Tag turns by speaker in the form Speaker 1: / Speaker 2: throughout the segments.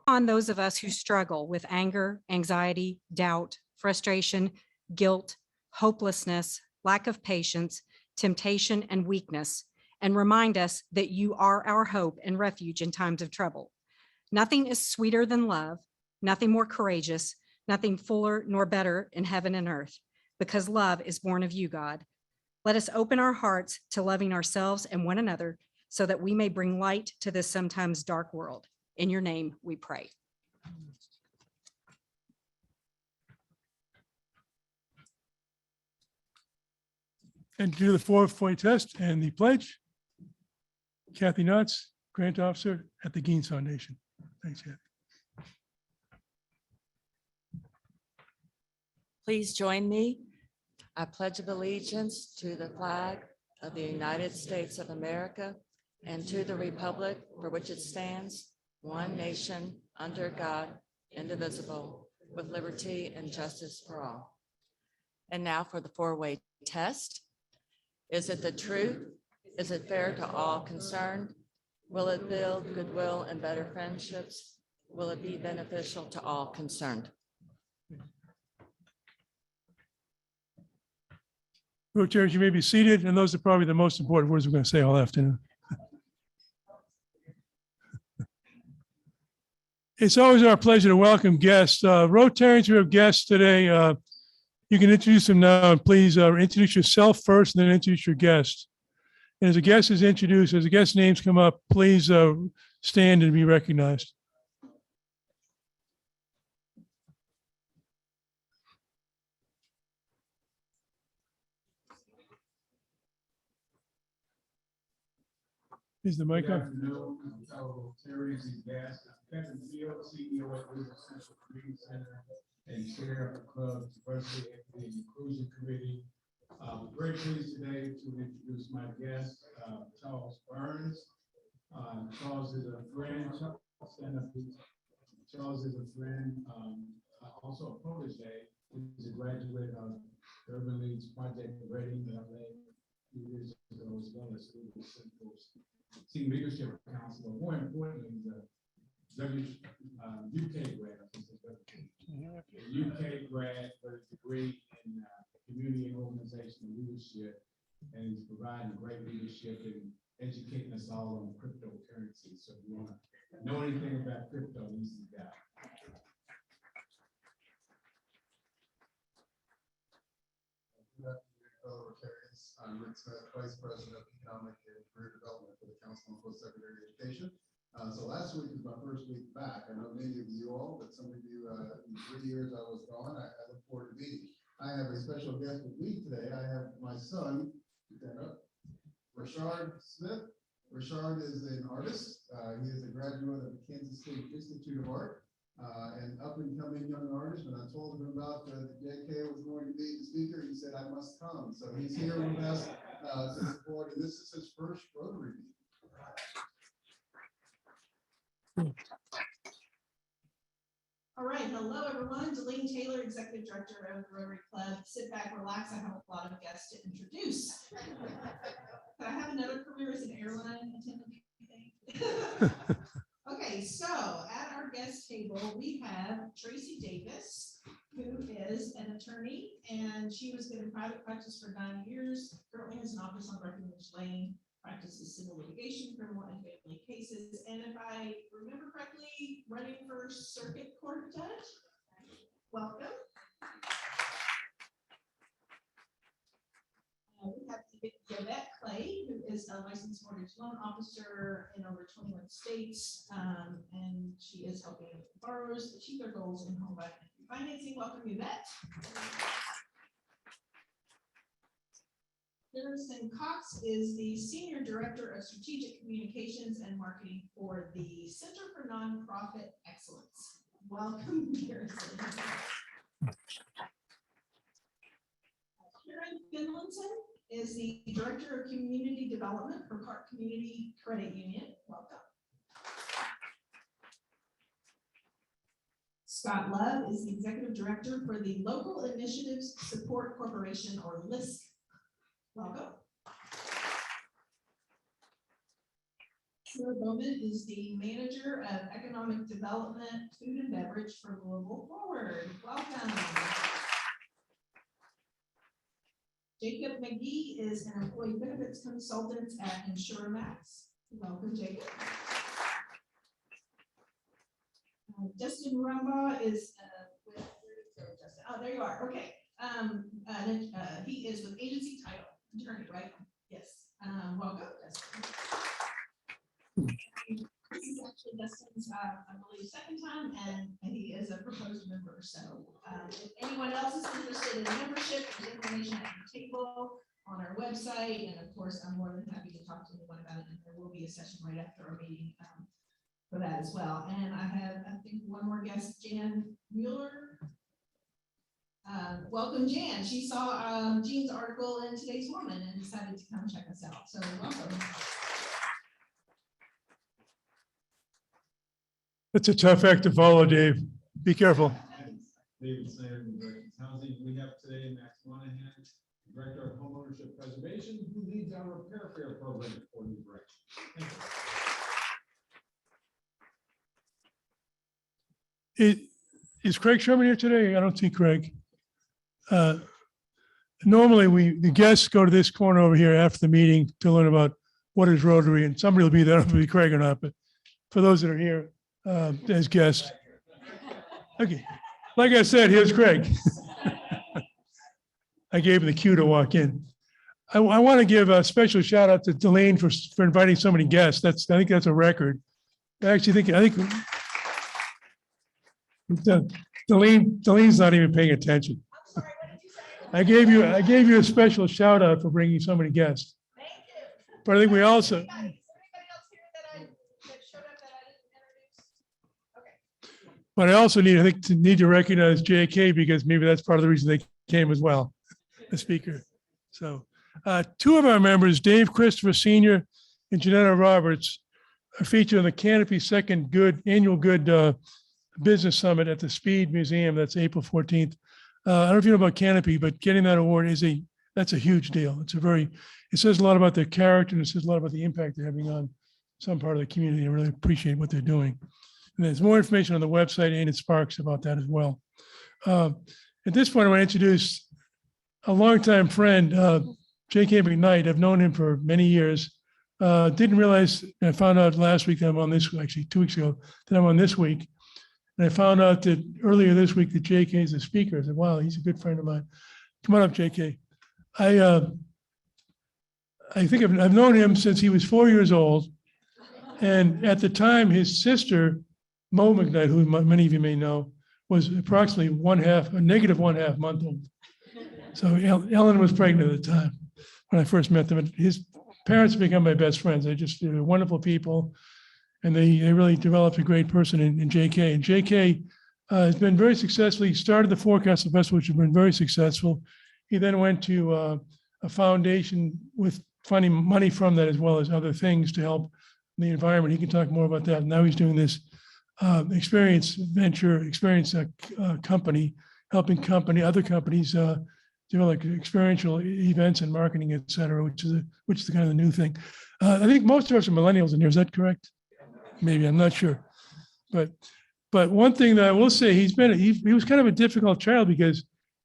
Speaker 1: On those of us who struggle with anger, anxiety, doubt, frustration, guilt, hopelessness, lack of patience, temptation, and weakness, and remind us that you are our hope and refuge in times of trouble. Nothing is sweeter than love, nothing more courageous, nothing fuller nor better in heaven and earth, because love is born of you, God. Let us open our hearts to loving ourselves and one another so that we may bring light to this sometimes dark world. In your name we pray.
Speaker 2: And do the 4-point test and the pledge. Kathy Knotts, Grant Officer at the Gaines Foundation. Thanks, Kathy.
Speaker 3: Please join me. I pledge allegiance to the flag of the United States of America and to the republic for which it stands, one nation, under God, indivisible, with liberty and justice for all. And now for the 4-way test. Is it the truth? Is it fair to all concerned? Will it build goodwill and better friendships? Will it be beneficial to all concerned?
Speaker 2: Rotaries, you may be seated, and those are probably the most important words we're going to say all afternoon. It's always our pleasure to welcome guests. Rotarians who have guests today, you can introduce them now, and please introduce yourself first and then introduce your guest. And as a guest is introduced, as the guest names come up, please stand and be recognized. Is the mic on?
Speaker 4: Rotarians and guests. Kevin Field, CEO at Business Central Community Center and chair of the club's Diversity, Equity, and Inclusion Committee. Very pleased today to introduce my guest, Charles Burns. Charles is a friend. Charles is a friend, also a protege. He's a graduate of Urban League's Project Reading that I led a few years ago, as well as Central's Senior Leadership Council. But more importantly, he's a UK grad, UK grad with a degree in community and organizational leadership, and he's providing great leadership and educating us all on cryptocurrency. So if you want to know anything about crypto, he's the guy.
Speaker 5: Good afternoon, fellow Rotarians. I'm Rick Smith, Vice President of Economic and Career Development for the Council on Post-Secondary Education. So last week was my first week back. I know many of you all, but some of you, in 3 years I was gone, I look forward to meeting. I have a special guest with me today. I have my son, Rashard Smith. Rashard is an artist. He is a graduate of the Kansas State Institute of Art, and up-and-coming young artist. When I told him about the JK was going to be the speaker, he said, I must come. So he's here with us to support, and this is his first Rotary meeting.
Speaker 6: All right, hello everyone. Delene Taylor, Executive Director of the Rotary Club. Sit back, relax. I have a lot of guests to introduce. I have another career as an airline attendant. Okay, so at our guest table, we have Tracy Davis, who is an attorney, and she was in private practice for 9 years, currently has an office on Breckenridge Lane, practices civil litigation, criminal and family cases, and if I remember correctly, running for circuit court judge. Welcome. We have Yvette Clay, who is a licensed mortgage loan officer in over 21 states, and she is helping borrowers achieve their goals in home buying and financing. Welcome, Yvette. Harrison Cox is the Senior Director of Strategic Communications and Marketing for the Center for Nonprofit Excellence. Welcome, Harrison. Karen Finlinson is the Director of Community Development for Clark Community Credit Union. Welcome. Scott Love is the Executive Director for the Local Initiatives Support Corporation, or LISC. Welcome. Bourbon is the Manager of Economic Development, Food and Beverage for Global Forward. Welcome. Jacob McGee is an Employee Benefits Consultant at InsureMax. Welcome, Jacob. Justin Rumbaugh is with, where did it go, Justin? Oh, there you are. Okay. He is with Agency Title Attorney, right? Yes. Welcome, Justin. This is actually Justin's, I believe, second time, and he is a proposed member. So if anyone else is interested in membership, there's information at the table on our website. And of course, I'm more than happy to talk to anyone about it. And there will be a session right after our meeting for that as well. And I have, I think, one more guest, Jan Mueller. Welcome, Jan. She saw Jean's article in Today's Woman and decided to come check us out. So welcome.
Speaker 2: It's a tough act to follow, Dave. Be careful.
Speaker 4: David Snyder from Directions Housing. We have today Max Monahan, Director of Homeownership Preservation, who leads our repair fair program for New Directions. Thank you.
Speaker 2: Is Craig Sherman here today? I don't see Craig. Normally, the guests go to this corner over here after the meeting to learn about what is Rotary, and somebody will be there, I don't know if it'll be Craig or not, but for those that are here as guests. Okay, like I said, here's Craig. I gave him the cue to walk in. I want to give a special shout out to Delane for inviting so many guests. I think that's a record. I think Delene's not even paying attention.
Speaker 6: I'm sorry, what did you say?
Speaker 2: I gave you a special shout out for bringing so many guests.
Speaker 6: Thank you.
Speaker 2: But I think we also,
Speaker 6: Is there anybody else here that showed up that I didn't introduce? Okay.
Speaker 2: but I also need to recognize JK because maybe that's part of the reason they came as well, the speaker. So two of our members, Dave Christopher Sr. and Janetta Roberts, are featured on the Canopy Second Annual Good Business Summit at the Speed Museum. That's April 14th. I don't know if you know about Canopy, but getting that award that's a huge deal. It says a lot about their character, and it says a lot about the impact they're having on some part of the community. I really appreciate what they're doing. And there's more information on the website, Enid Sparks, about that as well. At this point, I want to introduce a longtime friend, JK McKnight. I've known him for many years. Didn't realize, I found out last week that I'm on this, actually 2 weeks ago, that I'm on this week. And I found out that earlier this week that JK is a speaker. I said, wow, he's a good friend of mine. Come on up, JK. I think I've known him since he was 4 years old. And at the time, his sister, Mo McKnight, who many of you may know, was approximately a negative one half month old. So Ellen was pregnant at the time when I first met them. And his parents become my best friends. They're wonderful people. And they really developed a great person in JK. And JK has been very successful. He started the Forecastle Festival, which has been very successful. He then went to a foundation with finding money from that as well as other things to help the environment. He can talk more about that. Now he's doing this experience company, helping other companies develop experiential events and marketing, et cetera, which is the kind of the new thing. I think most of us are millennials in here. Is that correct? Maybe, I'm not sure. But one thing that I will say, he was kind of a difficult child because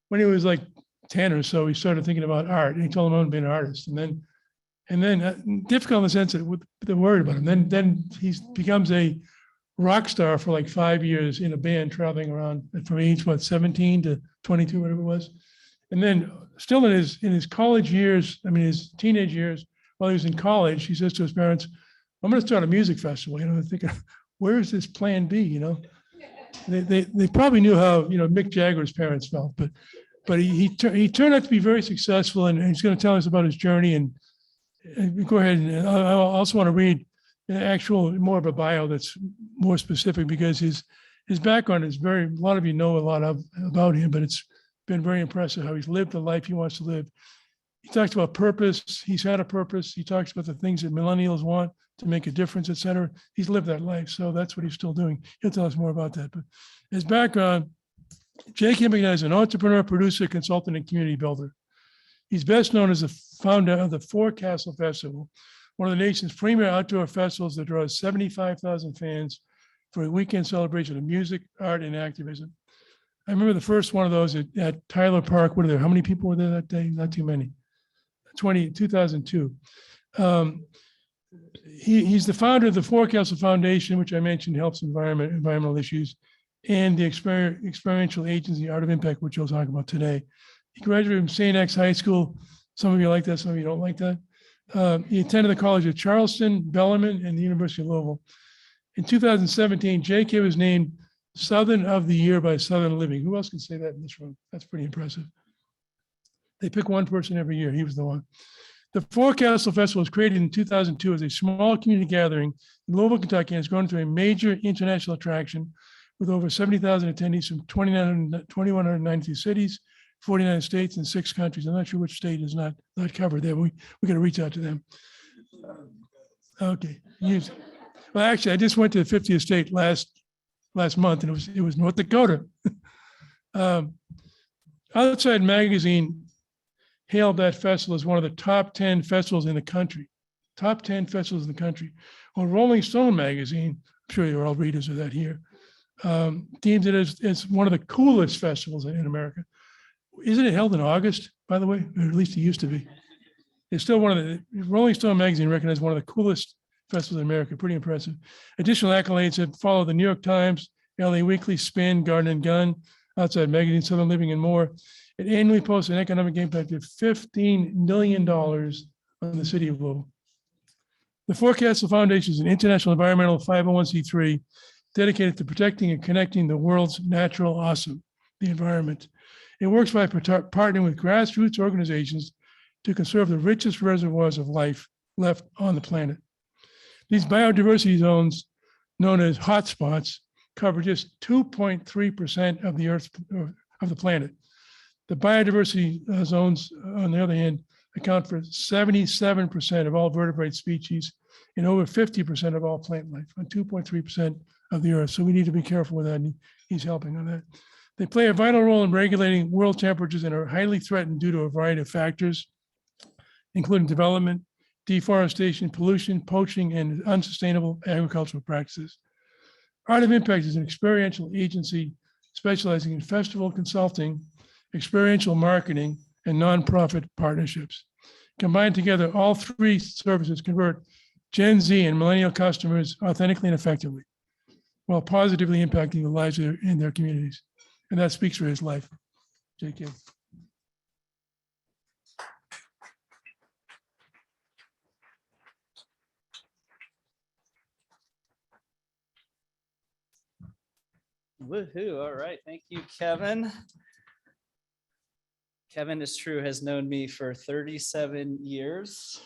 Speaker 2: when he was like 10 or so, he started thinking about art, and he told him I want to be an artist. And then difficult in the sense that they're worried about him. Then he becomes a rock star for like 5 years in a band, traveling around from age 17 to 22, whatever it was. And then still in his college years, his teenage years, while he was in college, he says to his parents, I'm going to start a music festival. They're thinking, where is this plan B? They probably knew how, Mick Jagger's parents felt, but he turned out to be very successful, and he's going to tell us about his journey. And go ahead. And I also want to read more of a bio that's more specific, because his background is a lot of you know a lot about him, but it's been very impressive how he's lived the life he wants to live. He talks about purpose. He's had a purpose. He talks about the things that millennials want to make a difference, et cetera. He's lived that life. So that's what he's still doing. He'll tell us more about that. But his background, JK McKnight is an entrepreneur, producer, consultant, and community builder. He's best known as the founder of the Forecastle Festival, one of the nation's premier outdoor festivals that draws 75,000 fans for a weekend celebration of music, art, and activism. I remember the first one of those at Tyler Park. What are there? How many people were there that day? Not too many. 2002. He's the founder of the Forecastle Foundation, which I mentioned helps environmental issues, and the Experiential Agency, Art of Impact, which we'll talk about today. He graduated from St. X High School. Some of you like that, some of you don't like that. He attended the College of Charleston, Bellarmine, and the University of Louisville. In 2017, JK was named Southern of the Year by Southern Living. Who else can say that in this room? That's pretty impressive. They pick one person every year. He was the one. The Forecastle Festival was created in 2002 as a small community gathering in Louisville, Kentucky, and has grown to a major international attraction with over 70,000 attendees from 2,192 cities, 49 states, and 6 countries. I'm not sure which state is not covered there. We got to reach out to them. Okay. Well, actually, I just went to the 50th state last month, and it was North Dakota. Outside Magazine hailed that festival as one of the top 10 festivals in the country. Top 10 festivals in the country. Well, Rolling Stone magazine, I'm sure you're all readers of that here, deems it as one of the coolest festivals in America. Isn't it held in August, by the way? Or at least it used to be. It's still one of the, Rolling Stone magazine recognized one of the coolest festivals in America. Pretty impressive. Additional accolades have followed the New York Times, LA Weekly, Spin, Garden and Gun, Outside Magazine, Southern Living, and more. It annually posts an economic impact of $15 million on the city of Louisville. The Forecastle Foundation is an international environmental 501c3 dedicated to protecting and connecting the world's natural awesome, the environment. It works by partnering with grassroots organizations to conserve the richest reservoirs of life left on the planet. These biodiversity zones, known as hotspots, cover just 2.3% of the Earth's of the planet. The biodiversity zones, on the other hand, account for 77% of all vertebrate species and over 50% of all plant life, on 2.3% of the Earth. So we need to be careful with that, and he's helping on that. They play a vital role in regulating world temperatures and are highly threatened due to a variety of factors, including development, deforestation, pollution, poaching, and unsustainable agricultural practices. Art of Impact is an experiential agency specializing in festival consulting, experiential marketing, and nonprofit partnerships. Combined together, all 3 services convert Gen Z and millennial customers authentically and effectively, while positively impacting the lives in their communities. And that speaks for his life. JK.
Speaker 7: Woohoo. All right. Thank you, Kevin. Kevin, it's true, has known me for 37 years.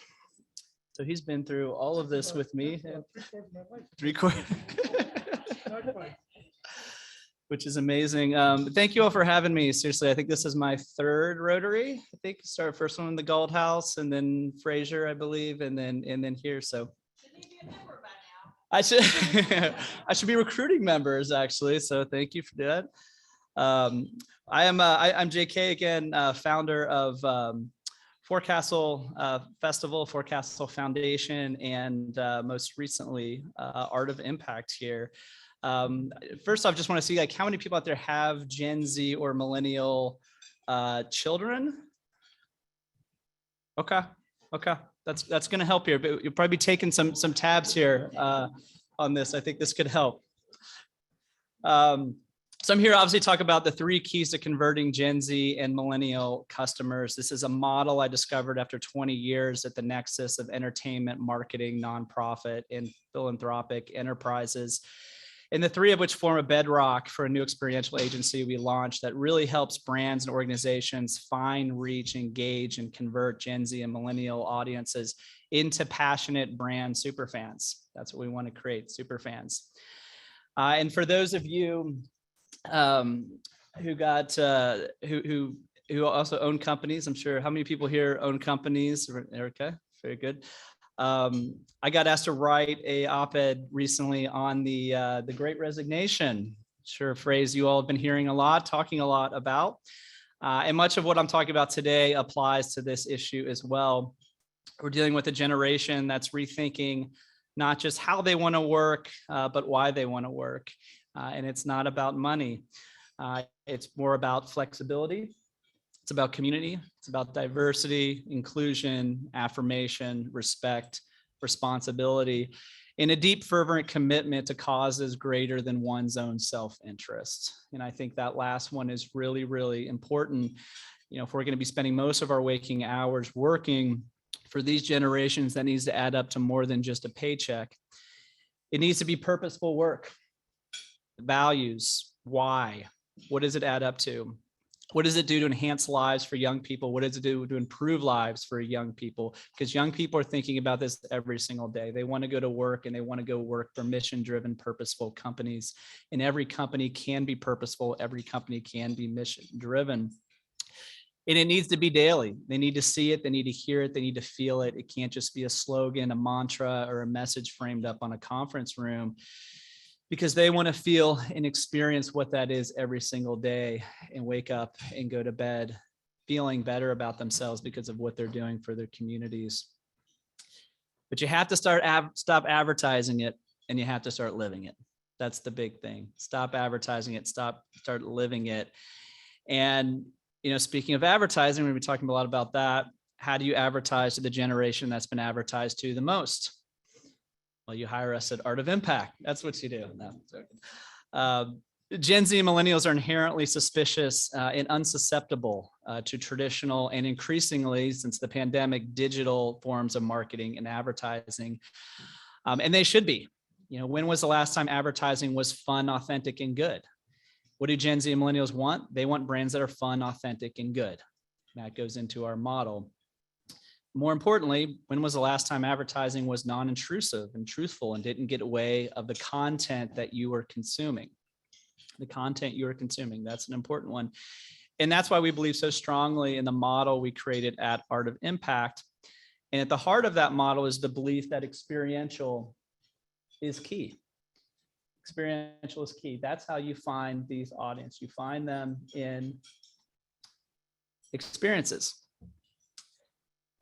Speaker 7: So he's been through all of this with me. 3/4. Which is amazing. Thank you all for having me. Seriously, I think this is my 3rd Rotary. I think started first one in the Gold House, and then Fraser, I believe, and then here. So I should I should be recruiting members actually. So thank you for that. I'm JK again, founder of Forecastle Festival, Forecastle Foundation, and most recently Art of Impact here. First off, just want to see like how many people out there have Gen Z or millennial children. Okay. That's going to help here, but you'll probably be taking some tabs here on this. I think this could help. So I'm here to obviously talk about the 3 keys to converting Gen Z and millennial customers. This is a model I discovered after 20 years at the nexus of entertainment, marketing, nonprofit, and philanthropic enterprises. And the 3 of which form a bedrock for a new experiential agency we launched that really helps brands and organizations find, reach, engage, and convert Gen Z and millennial audiences into passionate brand superfans. That's what we want to create, superfans. And for those of you who also own companies, I'm sure, how many people here own companies? Okay, very good. I got asked to write a op-ed recently on the Great Resignation. Sure, a phrase you all have been hearing a lot, talking a lot about. And much of what I'm talking about today applies to this issue as well. We're dealing with a generation that's rethinking not just how they want to work, but why they want to work. And it's not about money. It's more about flexibility. It's about community. It's about diversity, inclusion, affirmation, respect, responsibility, and a deep, fervent commitment to causes greater than one's own self-interest. And I think that last one is really, really important. You know, if we're going to be spending most of our waking hours working for these generations, that needs to add up to more than just a paycheck. It needs to be purposeful work, values, why, what does it add up to? What does it do to enhance lives for young people? What does it do to improve lives for young people? Because young people are thinking about this every single day. They want to go to work and they want to go work for mission-driven, purposeful companies. And every company can be purposeful. Every company can be mission-driven. And it needs to be daily. They need to see it. They need to hear it. They need to feel it. It can't just be a slogan, a mantra, or a message framed up on a conference room, because they want to feel and experience what that is every single day and wake up and go to bed feeling better about themselves because of what they're doing for their communities. But you have to stop advertising it, and you have to start living it. That's the big thing. Stop advertising it, start living it. And, you know, speaking of advertising, we've been talking a lot about that. How do you advertise to the generation that's been advertised to the most? Well, you hire us at Art of Impact. That's what you do. No, Gen Z and millennials are inherently suspicious and unsusceptible to traditional and increasingly, since the pandemic, digital forms of marketing and advertising. And they should be. You know, when was the last time advertising was fun, authentic, and good? What do Gen Z and millennials want? They want brands that are fun, authentic, and good. That goes into our model. More importantly, when was the last time advertising was non-intrusive and truthful and didn't get away of the content that you were consuming? The content you were consuming, that's an important one. And that's why we believe so strongly in the model we created at Art of Impact. And at the heart of that model is the belief that experiential is key. Experiential is key. That's how you find these audience. You find them in experiences.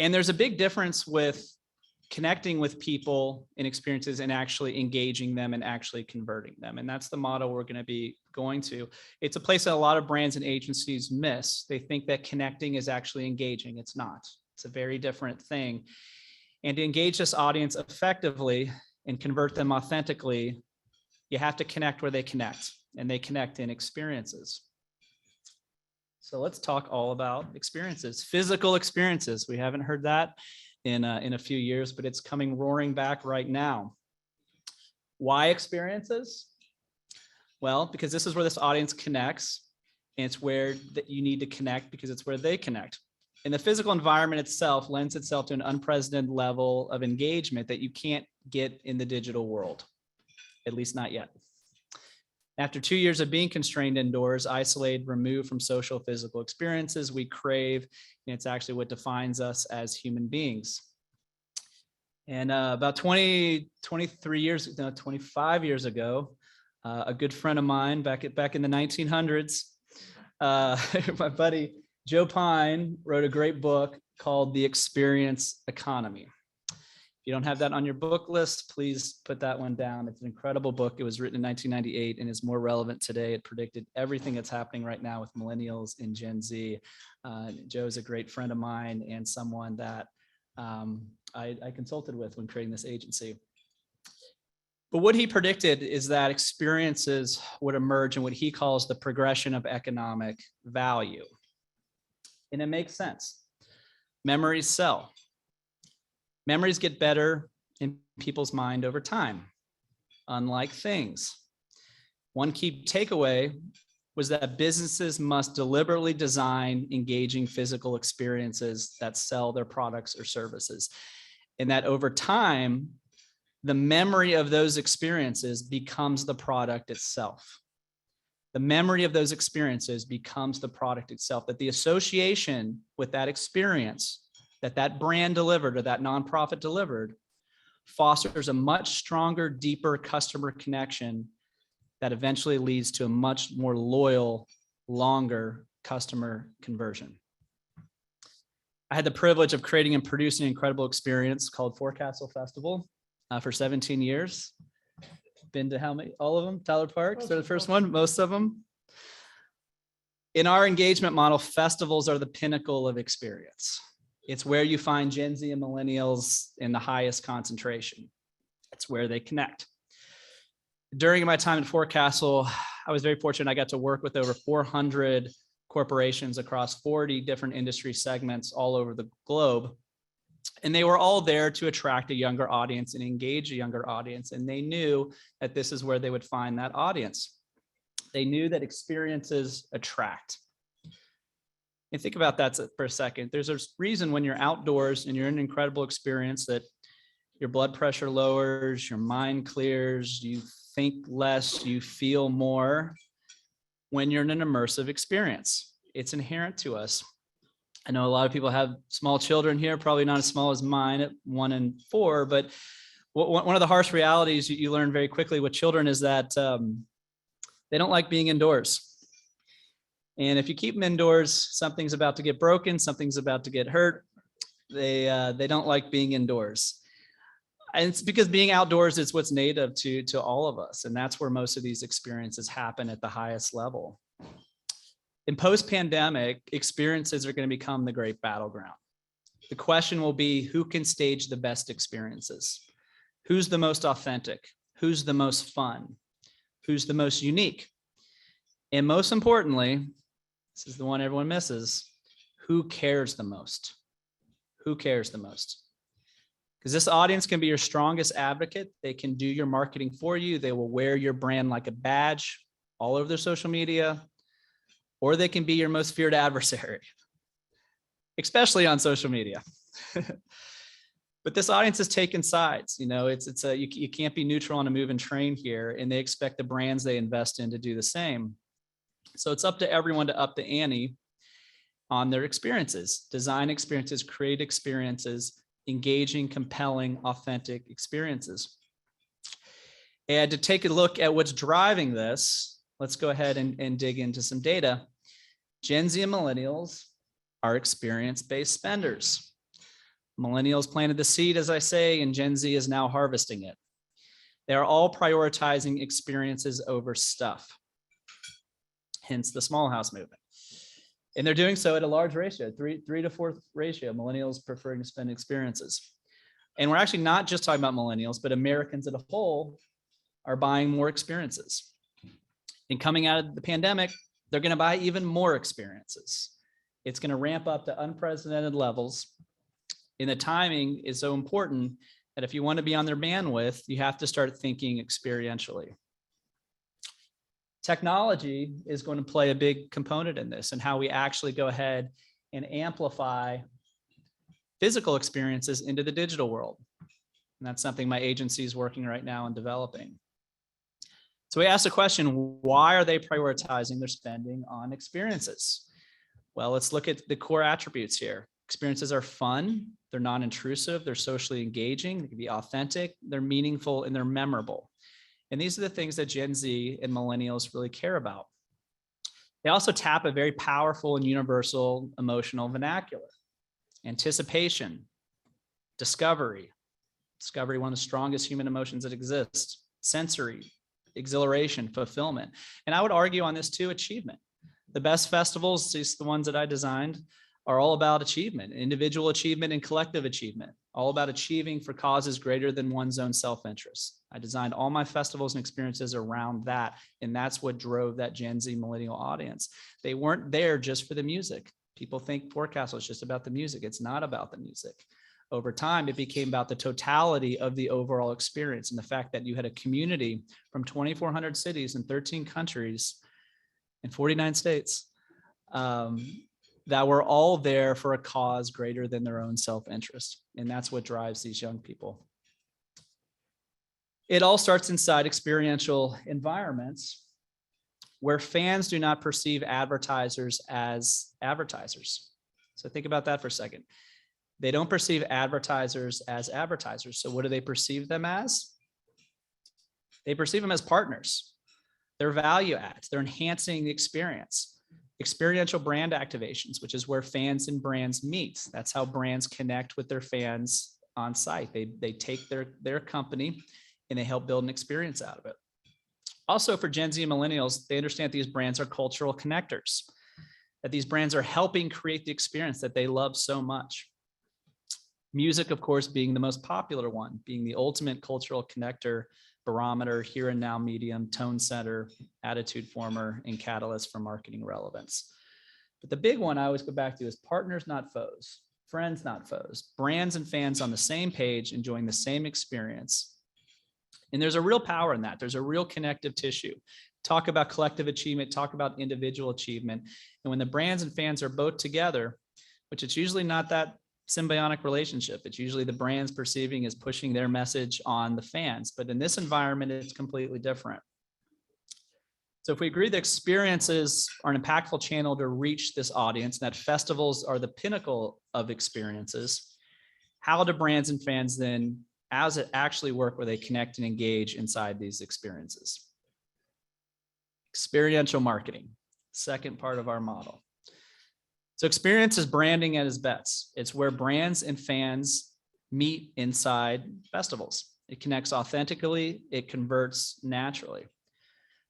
Speaker 7: And there's a big difference with connecting with people in experiences and actually engaging them and actually converting them. And that's the model we're going to be going to. It's a place that a lot of brands and agencies miss. They think that connecting is actually engaging. It's not. It's a very different thing. And to engage this audience effectively and convert them authentically, you have to connect where they connect, and they connect in experiences. So let's talk all about experiences, physical experiences. We haven't heard that in a few years, but it's coming roaring back right now. Why experiences? Well, because this is where this audience connects, and it's where that you need to connect because it's where they connect. And the physical environment itself lends itself to an unprecedented level of engagement that you can't get in the digital world, at least not yet. After 2 years of being constrained indoors, isolated, removed from social physical experiences, we crave, and it's actually what defines us as human beings. And about 25 years ago, a good friend of mine back in the 1900s, my buddy Joe Pine wrote a great book called The Experience Economy. If you don't have that on your book list, please put that one down. It's an incredible book. It was written in 1998 and is more relevant today. It predicted everything that's happening right now with millennials and Gen Z. Joe's a great friend of mine and someone that I consulted with when creating this agency. But what he predicted is that experiences would emerge in what he calls the progression of economic value. And it makes sense. Memories sell. Memories get better in people's mind over time, unlike things. One key takeaway was that businesses must deliberately design engaging physical experiences that sell their products or services. And that over time, the memory of those experiences becomes the product itself. The memory of those experiences becomes the product itself, that the association with that experience that brand delivered or that nonprofit delivered fosters a much stronger, deeper customer connection that eventually leads to a much more loyal, longer customer conversion. I had the privilege of creating and producing an incredible experience called Forecastle Festival for 17 years. Been to how many? All of them? Tyler Parks, they're the first one, most of them. In our engagement model, festivals are the pinnacle of experience. It's where you find Gen Z and millennials in the highest concentration. It's where they connect. During my time at Forecastle, I was very fortunate. I got to work with over 400 corporations across 40 different industry segments all over the globe. And they were all there to attract a younger audience and engage a younger audience. And they knew that this is where they would find that audience. They knew that experiences attract. And think about that for a second. There's a reason when you're outdoors and you're in an incredible experience that your blood pressure lowers, your mind clears, you think less, you feel more when you're in an immersive experience. It's inherent to us. I know a lot of people have small children here, probably not as small as mine at 1 and 4, but one of the harsh realities you learn very quickly with children is that they don't like being indoors. And if you keep them indoors, something's about to get broken, something's about to get hurt. They don't like being indoors. And it's because being outdoors is what's native to all of us. And that's where most of these experiences happen at the highest level. In post-pandemic, experiences are going to become the great battleground. The question will be, who can stage the best experiences? Who's the most authentic? Who's the most fun? Who's the most unique? And most importantly, this is the one everyone misses, who cares the most? Who cares the most? Because this audience can be your strongest advocate. They can do your marketing for you. They will wear your brand like a badge all over their social media, or they can be your most feared adversary, especially on social media. But this audience has taken sides. You know, you can't be neutral on a moving train here, and they expect the brands they invest in to do the same. So it's up to everyone to up the ante on their experiences, design experiences, create experiences, engaging, compelling, authentic experiences. And to take a look at what's driving this, let's go ahead and dig into some data. Gen Z and millennials are experience-based spenders. Millennials planted the seed, as I say, and Gen Z is now harvesting it. They are all prioritizing experiences over stuff, hence the small house movement. And they're doing so at a large ratio, 3 to 4 ratio, millennials preferring to spend experiences. And we're actually not just talking about millennials, but Americans as a whole are buying more experiences. And coming out of the pandemic, they're going to buy even more experiences. It's going to ramp up to unprecedented levels. And the timing is so important that if you want to be on their bandwidth, you have to start thinking experientially. Technology is going to play a big component in this and how we actually go ahead and amplify physical experiences into the digital world. And that's something my agency is working right now on developing. So we asked the question, why are they prioritizing their spending on experiences? Well, let's look at the core attributes here. Experiences are fun, they're non-intrusive, they're socially engaging, they can be authentic, they're meaningful, and they're memorable. And these are the things that Gen Z and millennials really care about. They also tap a very powerful and universal emotional vernacular. Anticipation, discovery, one of the strongest human emotions that exist, sensory, exhilaration, fulfillment. And I would argue on this too, achievement. The best festivals, at least the ones that I designed, are all about achievement, individual achievement and collective achievement, all about achieving for causes greater than one's own self-interest. I designed all my festivals and experiences around that, and that's what drove that Gen Z millennial audience. They weren't there just for the music. People think Forecastle is just about the music. It's not about the music. Over time, it became about the totality of the overall experience and the fact that you had a community from 2,400 cities in 13 countries in 49 states that were all there for a cause greater than their own self-interest. And that's what drives these young people. It all starts inside experiential environments where fans do not perceive advertisers as advertisers. So think about that for a second. They don't perceive advertisers as advertisers. So what do they perceive them as? They perceive them as partners. They're value adds. They're enhancing the experience. Experiential brand activations, which is where fans and brands meet. That's how brands connect with their fans on site. They take their company and they help build an experience out of it. Also for Gen Z and millennials, they understand these brands are cultural connectors, that these brands are helping create the experience that they love so much. Music, of course, being the most popular one, being the ultimate cultural connector, barometer, here and now medium, tone setter, attitude former, and catalyst for marketing relevance. But the big one I always go back to is partners, not foes, friends, not foes, brands and fans on the same page, enjoying the same experience. And there's a real power in that. There's a real connective tissue. Talk about collective achievement, talk about individual achievement. And when the brands and fans are both together, which it's usually not that symbiotic relationship. It's usually the brands perceiving as pushing their message on the fans, but in this environment, it's completely different. So if we agree that experiences are an impactful channel to reach this audience, that festivals are the pinnacle of experiences, how do brands and fans then, how does it actually work where they connect and engage inside these experiences? Experiential marketing, second part of our model. So experience is branding at its best. It's where brands and fans meet inside festivals. It connects authentically, it converts naturally.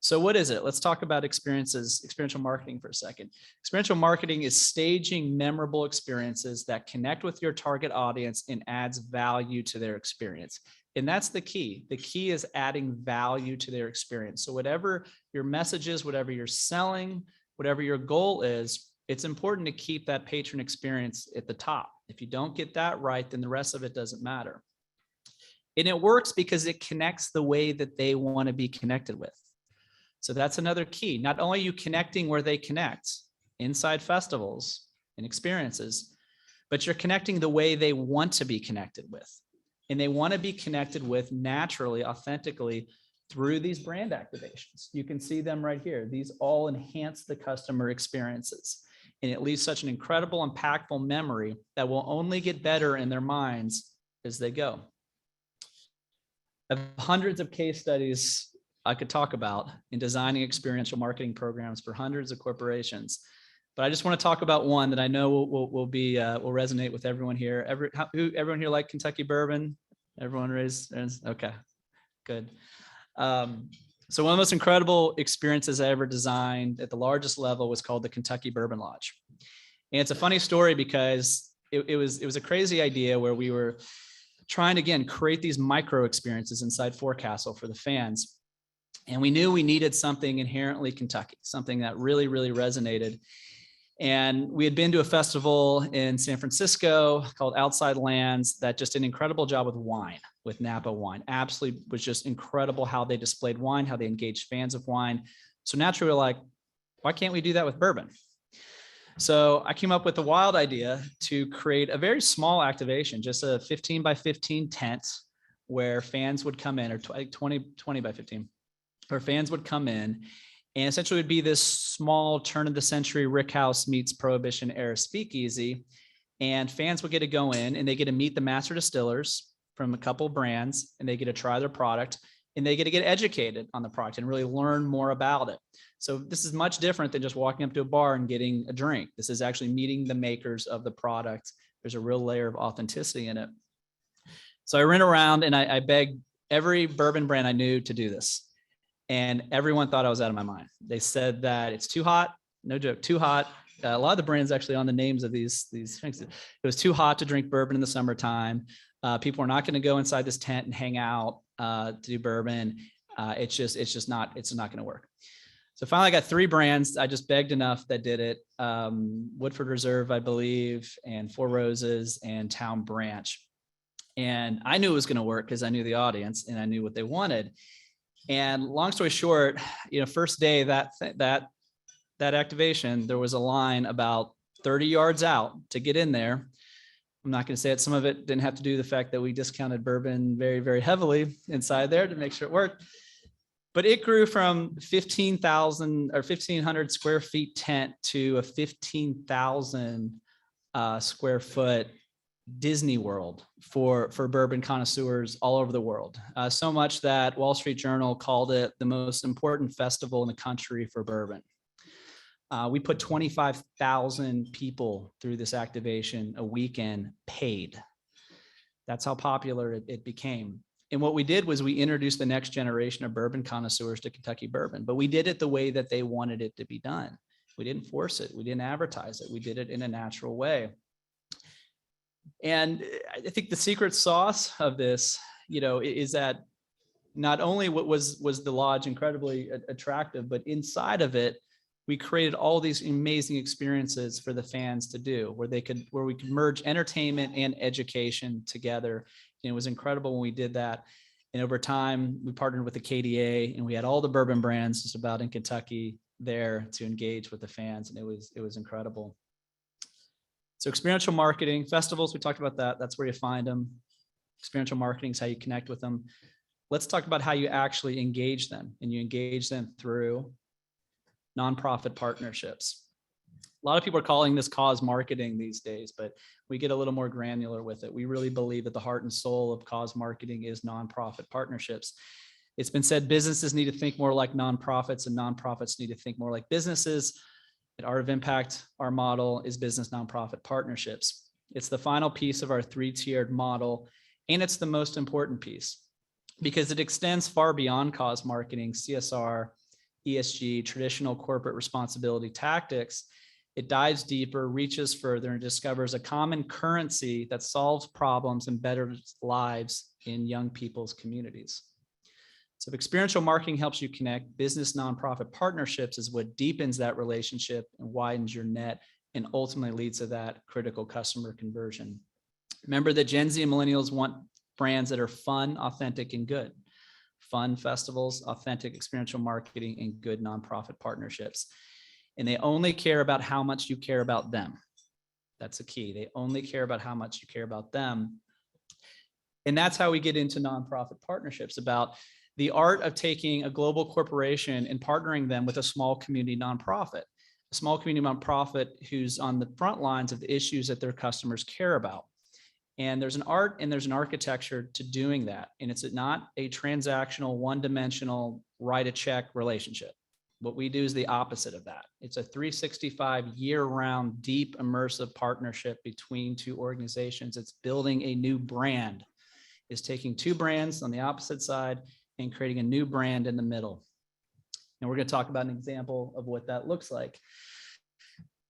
Speaker 7: So what is it? Let's talk about experiential marketing for a second. Experiential marketing is staging memorable experiences that connect with your target audience and adds value to their experience. And that's the key. The key is adding value to their experience. So whatever your message is, whatever you're selling, whatever your goal is, it's important to keep that patron experience at the top. If you don't get that right, then the rest of it doesn't matter. And it works because it connects the way that they want to be connected with. So that's another key. Not only are you connecting where they connect inside festivals and experiences, but you're connecting the way they want to be connected with. And they want to be connected with naturally, authentically, through these brand activations. You can see them right here. These all enhance the customer experiences. And it leaves such an incredible, impactful memory that will only get better in their minds as they go. I have hundreds of case studies I could talk about in designing experiential marketing programs for hundreds of corporations. But I just want to talk about one that I know will resonate with everyone here. Everyone here like Kentucky Bourbon? Everyone raised? Okay, good. So one of the most incredible experiences I ever designed at the largest level was called the Kentucky Bourbon Lodge. And it's a funny story because it was a crazy idea where we were trying to, again, create these micro experiences inside Forecastle for the fans. And we knew we needed something inherently Kentucky, something that really, really resonated. And we had been to a festival in San Francisco called Outside Lands that just did an incredible job with wine, with Napa wine. Absolutely was just incredible how they displayed wine, how they engaged fans of wine. So naturally we're like, why can't we do that with bourbon? So I came up with a wild idea to create a very small activation, just a 15 by 15 tent where fans would come in, or 20 by 15, where fans would come in. And essentially it would be this small turn of the century Rick House meets Prohibition era speakeasy. And fans would get to go in and they get to meet the master distillers from a couple brands, and they get to try their product, and they get to get educated on the product and really learn more about it. So this is much different than just walking up to a bar and getting a drink. This is actually meeting the makers of the product. There's a real layer of authenticity in it. So I ran around and I begged every bourbon brand I knew to do this. And everyone thought I was out of my mind. They said that it's too hot, no joke, too hot. A lot of the brands actually on the names of these drinks, it was too hot to drink bourbon in the summertime. People are not going to go inside this tent and hang out to do bourbon. It's not going to work. So finally I got 3 brands. I just begged enough that did it. Woodford Reserve, I believe, and Four Roses and Town Branch. And I knew it was going to work because I knew the audience and I knew what they wanted. And long story short, first day that activation, there was a line about 30 yards out to get in there. I'm not going to say it. Some of it didn't have to do with the fact that we discounted bourbon very, very heavily inside there to make sure it worked. But it grew from 15,000 or 1,500 square feet tent to a 15,000 square foot Disney World for bourbon connoisseurs all over the world. So much that Wall Street Journal called it the most important festival in the country for bourbon. We put 25,000 people through this activation a weekend paid. That's how popular it became. And what we did was we introduced the next generation of bourbon connoisseurs to Kentucky bourbon, but we did it the way that they wanted it to be done. We didn't force it. We didn't advertise it. We did it in a natural way. And I think the secret sauce of this, is that not only what was the lodge incredibly attractive, but inside of it, we created all these amazing experiences for the fans to do, where we could merge entertainment and education together. And it was incredible when we did that. And over time, we partnered with the KDA, and we had all the bourbon brands just about in Kentucky there to engage with the fans, and it was incredible. So experiential marketing, festivals, we talked about that. That's where you find them. Experiential marketing is how you connect with them. Let's talk about how you actually engage them, and you engage them through nonprofit partnerships. A lot of people are calling this cause marketing these days, but we get a little more granular with it. We really believe that the heart and soul of cause marketing is nonprofit partnerships. It's been said businesses need to think more like nonprofits, and nonprofits need to think more like businesses. At Art of Impact, our model is business nonprofit partnerships. It's the final piece of our 3-tiered model, and it's the most important piece because it extends far beyond cause marketing, CSR, ESG, traditional corporate responsibility tactics. It dives deeper, reaches further, and discovers a common currency that solves problems and betters lives in young people's communities. So if experiential marketing helps you connect, business nonprofit partnerships is what deepens that relationship and widens your net and ultimately leads to that critical customer conversion. Remember that Gen Z and millennials want brands that are fun, authentic, and good. Fun festivals, authentic experiential marketing, and good nonprofit partnerships. And they only care about how much you care about them. That's the key. They only care about how much you care about them. And that's how we get into nonprofit partnerships, about the art of taking a global corporation and partnering them with a small community nonprofit, a small community nonprofit who's on the front lines of the issues that their customers care about. And there's an art and there's an architecture to doing that. And it's not a transactional, one-dimensional, write a check relationship. What we do is the opposite of that. It's a 365 year-round, deep, immersive partnership between two organizations. It's building a new brand. It's taking two brands on the opposite side and creating a new brand in the middle. And we're going to talk about an example of what that looks like.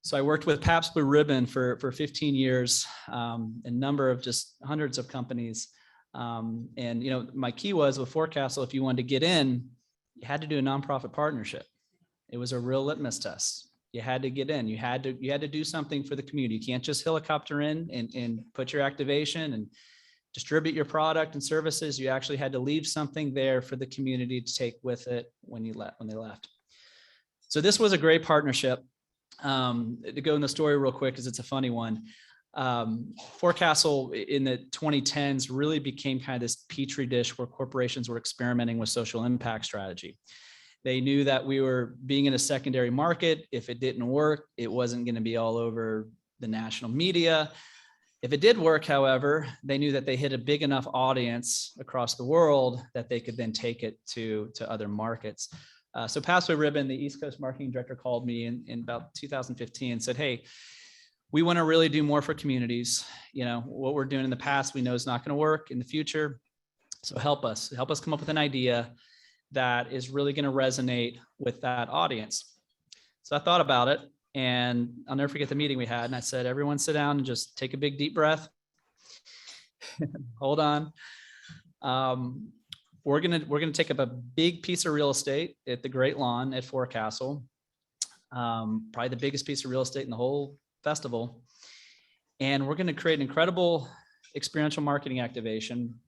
Speaker 7: So I worked with Pabst Blue Ribbon for 15 years, a number of just hundreds of companies. And my key was with Forecastle, if you wanted to get in, you had to do a nonprofit partnership. It was a real litmus test. You had to get in. You had to do something for the community. You can't just helicopter in and put your activation and distribute your product and services. You actually had to leave something there for the community to take with it when they left. So this was a great partnership. To go in the story real quick, because it's a funny one. Forecastle in the 2010s really became kind of this petri dish where corporations were experimenting with social impact strategy. They knew that we were being in a secondary market. If it didn't work, it wasn't going to be all over the national media. If it did work, however, they knew that they hit a big enough audience across the world that they could then take it to other markets. So Pabst Blue Ribbon, the East Coast marketing director, called me in about 2015 and said, hey, we want to really do more for communities. What we're doing in the past, we know is not going to work in the future. So help us come up with an idea that is really going to resonate with that audience. So I thought about it, and I'll never forget the meeting we had. And I said, everyone sit down and just take a big deep breath. Hold on. We're gonna take up a big piece of real estate at the Great Lawn at Forecastle, probably the biggest piece of real estate in the whole festival. And we're gonna create an incredible experiential marketing activation.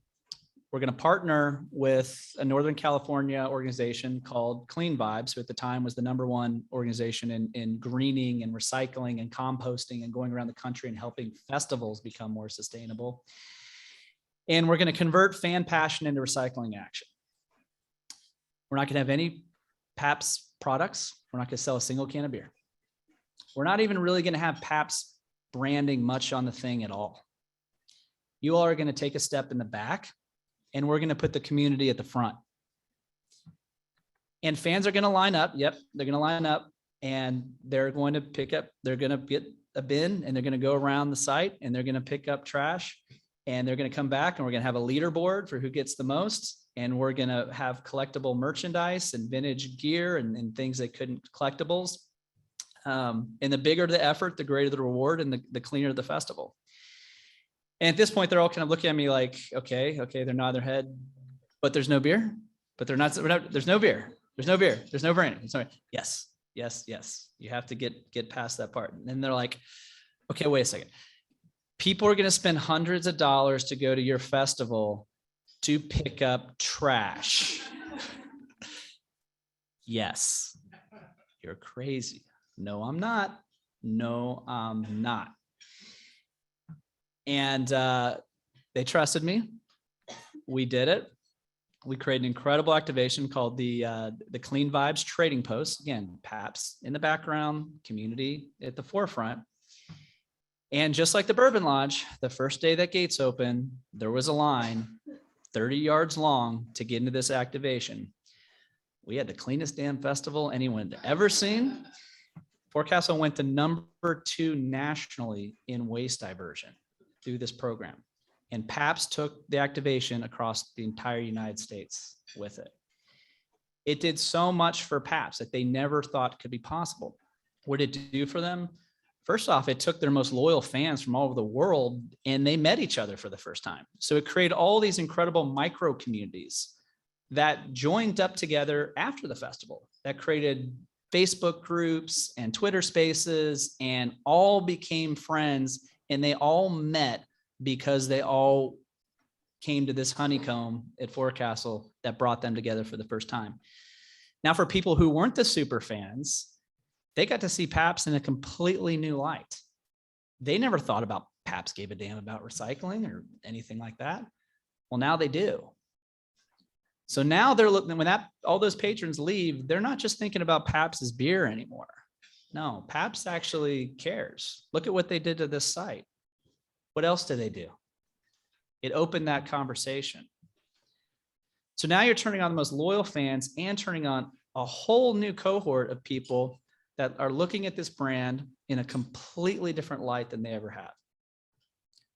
Speaker 7: We're gonna partner with a Northern California organization called Clean Vibes, who at the time was the #1 organization in greening and recycling and composting and going around the country and helping festivals become more sustainable. And we're going to convert fan passion into recycling action. We're not going to have any Pabst products. We're not going to sell a single can of beer. We're not even really going to have Pabst branding much on the thing at all. You all are going to take a step in the back, and we're going to put the community at the front. And fans are going to line up. Yep, they're going to line up and they're going to they're going to get a bin and they're going to go around the site and they're going to pick up trash and they're going to come back and we're going to have a leaderboard for who gets the most. And we're going to have collectible merchandise and vintage gear and things that couldn't collectibles. And the bigger the effort, the greater the reward and the cleaner the festival. And at this point, they're all kind of looking at me like, okay, they're nodding their head, but there's no beer, but there's no beer. There's no beer. There's no branding. Sorry. Yes. You have to get past that part. And then they're like, okay, wait a second. People are going to spend hundreds of dollars to go to your festival to pick up trash. Yes. You're crazy. No, I'm not. And they trusted me. We did it. We created an incredible activation called the Clean Vibes Trading Post. Again, PAPS in the background, community at the forefront. And just like the Bourbon Lodge, the first day that gates opened, there was a line 30 yards long to get into this activation. We had the cleanest damn festival anyone had ever seen. Forecastle went to #2 nationally in waste diversion through this program. And PAPS took the activation across the entire United States with it. It did so much for PAPS that they never thought could be possible. What did it do for them? First off, it took their most loyal fans from all over the world and they met each other for the first time. So it created all these incredible micro communities that joined up together after the festival, that created Facebook groups and Twitter spaces and all became friends and they all met because they all came to this honeycomb at Forecastle that brought them together for the first time. Now, for people who weren't the super fans, they got to see PAPS in a completely new light. They never thought about PAPS gave a damn about recycling or anything like that. Well, now they do. So now they're looking, when all those patrons leave, they're not just thinking about PAPS's beer anymore. No, PAPS actually cares. Look at what they did to this site. What else did they do? It opened that conversation. So now you're turning on the most loyal fans and turning on a whole new cohort of people that are looking at this brand in a completely different light than they ever have.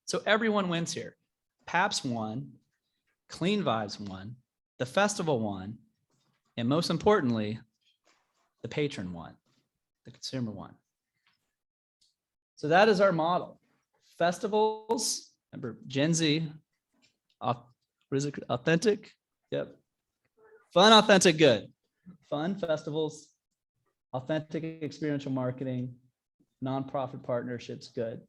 Speaker 7: So everyone wins here. PAPS won, Clean Vibes won, the festival won, and most importantly, the patron won, the consumer won. So that is our model. Festivals, remember Gen Z, what is it, authentic? Yep. Fun, authentic, good. Fun festivals, authentic experiential marketing, nonprofit partnerships, good.